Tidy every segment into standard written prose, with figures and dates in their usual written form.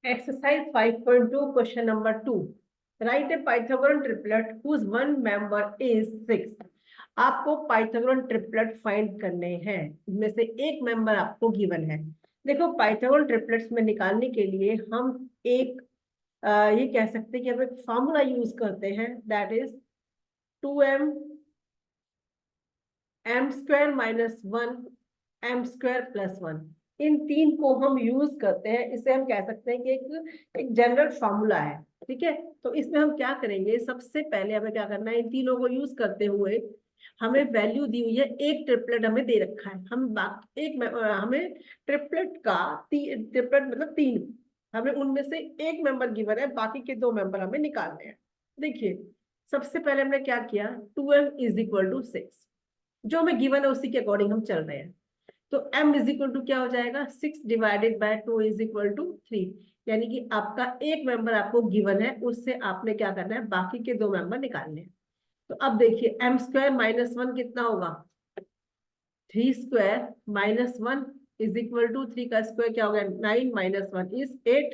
Exercise 5.2, question number 2. Write a Pythagorean triplet whose one member is 6. आपको Pythagorean triplet find करने हैं, इनमें से एक मेंबर आपको गिवन है। देखो, पाइथागोरन ट्रिपलेट्स में निकालने के लिए हम एक ये कह सकते हैं कि हम एक फॉर्मूला यूज करते हैं, that is 2m m square minus 1 m square plus 1। इन तीन को हम यूज करते हैं। इसे हम कह सकते हैं कि एक जनरल फॉर्मूला है। ठीक है, तो इसमें हम क्या करेंगे, सबसे पहले हमें क्या करना है, इन तीनों को यूज करते हुए हमें वैल्यू दी हुई है, एक ट्रिपलेट हमें दे रखा है। हम हमें ट्रिपलेट का ट्रिपलेट मतलब तीन, हमें उनमें से एक मेंबर गिवन है, बाकी के दो मेंबर हमें निकालने हैं। देखिए, सबसे पहले हमने क्या किया, 2m इज इक्वल टू 6, जो हमें गिवन है उसी के अकॉर्डिंग हम चल रहे हैं। तो m इज इक्वल टू क्या हो जाएगा, 6 divided by 2 is equal to 3। यानी कि आपका एक मेंबर आपको गिवन है, उससे आपने क्या करना है, बाकी के दो मेंबर निकालने हैं। तो अब देखिए, m स्क्वायर माइनस 1 कितना होगा, 3 square minus 1 is equal to 3 का स्क्वायर क्या हो गया, 9 minus 1 is 8।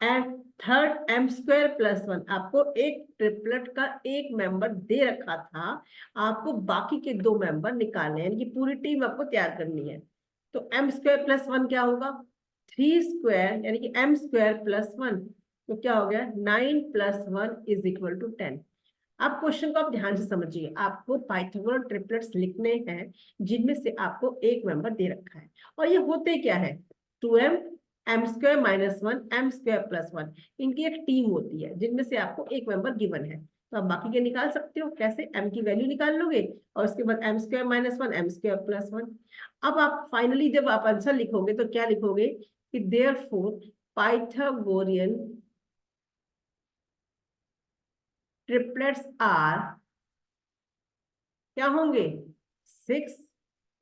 And third m square plus 1, आपको एक ट्रिपलेट का एक मेंबर दे रखा था, आपको बाकी के दो मेंबर निकालने हैं, यानी कि पूरी टीम आपको तैयार करनी है। तो m स्क्वायर प्लस 1 क्या होगा, 3 स्क्वायर यानी कि m स्क्वायर प्लस 1, तो क्या हो गया, 9 प्लस 1 इज इक्वल टू 10। आप क्वेश्चन को आप ध्यान से समझिए, आपको पाइथागोरन ट्रिपलेट्स लिखने हैं जिनमें से आपको एक मेंबर दे रखा है, और ये होते क्या है, 2m m square minus 1 m square plus 1, इनकी एक टीम होती है जिनमें से आपको एक मेंबर गिवन है। तो आप बाकी के निकाल सकते हो, कैसे, m की वैल्यू निकाल लोगे और उसके बाद m square minus 1 m square plus 1। अब आप फाइनली जब आप आंसर लिखोगे तो क्या लिखोगे कि देयरफॉर पाइथागोरियन ट्रिपलेट्स आर क्या होंगे, 6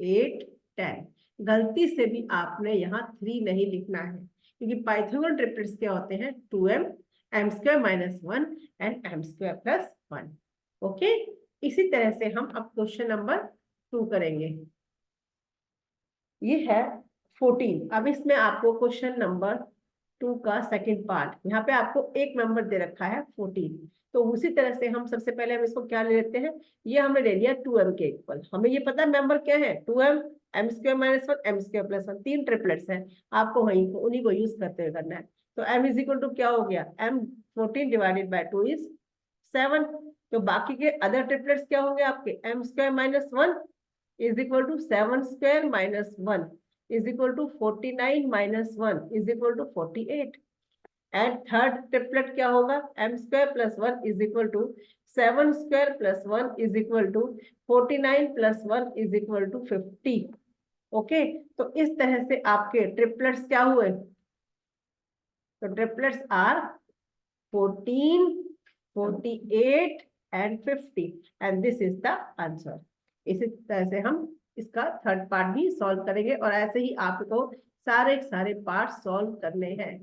8 10। गलती से भी आपने यहाँ 3 नहीं लिखना है, क्योंकि पाइथागोरन ट्रिपलेट्स क्या होते हैं, 2m m square minus 1 and m square plus 1। Okay, इसी तरह से हम अब क्वेश्चन नंबर 2 करेंगे। ये है 14। अब इसमें आपको क्वेश्चन नंबर 2 का सेकंड पार्ट, यहाँ पे आपको एक मेंबर दे रखा है 14। तो उसी तरह से हम सबसे पहले हम इसको क्या ले लेते हैं, ये हमने ले लिया 2m के इक्वल। हमें ये पता है मेंबर क्या है, 2m m square minus 1 m square plus 1, तीन ट्रिपलेट्स हैं, आपको वहीं को उन्हीं को यूज करते हुए करना है। तो m इज इक्वल टू क्या हो गया, m 14 डिवाइडेड बाय 2 इज 7। तो बाकी के अदर ट्रिपलेट्स क्या होंगे आपके, m square minus 1 is equal to 7 square minus 1 is equal to 49 minus 1 is equal to 48। And third triplet क्या होगा, m square plus 1 is equal to 7 square plus 1 is equal to 49 plus 1 is equal to 50। Okay, तो इस तरह से आपके triplets क्या हुए, तो triplets are 14 48 and 50 and this is the answer. इसी तरह से हम इसका थर्ड पार्ट भी सॉल्व करेंगे, और ऐसे ही आपको सारे पार्ट सॉल्व करने हैं।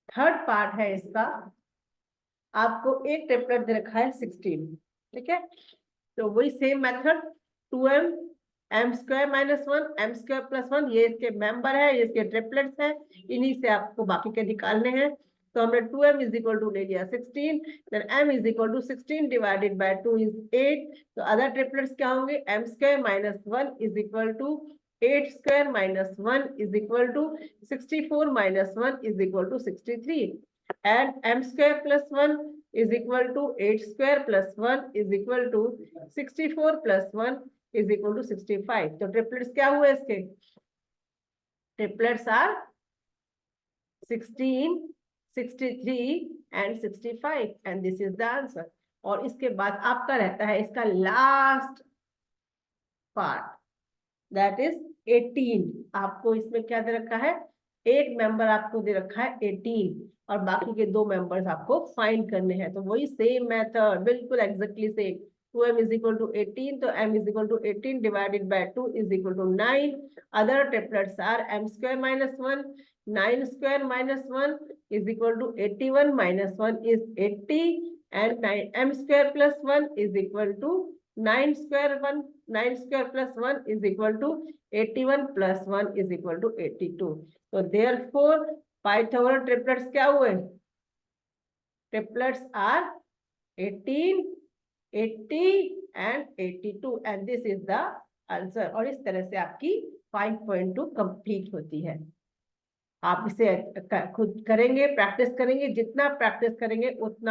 थर्ड पार्ट है इसका, आपको एक ट्रिपलेट दे रखा है 16। ठीक है, तो वही same method, 2m m square minus 1 m square plus 1, ये इसके मेंबर है, ये इसके ट्रिपलेट्स हैं, इन्हीं से आपको बाकी के निकालने हैं। तो हमने 2m इज इक्वल टू ले लिया 16, then m is equal to 16 divided by 2 is 8। तो अदर ट्रिपलेट्स क्या होंगे, m square minus 1 is equal to 8 square minus 1 is equal to 64 minus 1 is equal to 63। and m square plus 1 is equal to 8 square plus 1 is equal to 64 plus 1 is equal to 65। तो triplets क्या हुए इसके, triplets are 16 63 and 65 and this is the answer। और इसके बाद आपका रहता है इसका लास्ट पार्ट, दैट इज 18। आपको इसमें क्या दे रखा है, एक मेंबर आपको दे रखा है 18, और बाकी के दो मेंबर्स आपको फाइंड करने हैं। तो वही सेम मेथड, बिल्कुल exactly same. 2m is equal to 18, तो m is equal to 18 divided by 2 is equal to 9। Other triplets are m square minus 1 9 square minus 1 is equal to 81 minus 1 is 80 and m square plus 1 is equal to 9 square 1, 9 square plus 1 is equal to 81 plus 1 is equal to 82। तो therefore Pythagoras triplets क्या हुए? Triplets are 18, 80 and 82 and this is the answer. और इस तरह से आपकी 5.2 complete होती है। आप इसे खुद करेंगे, प्रैक्टिस करेंगे, जितना प्रैक्टिस करेंगे उतना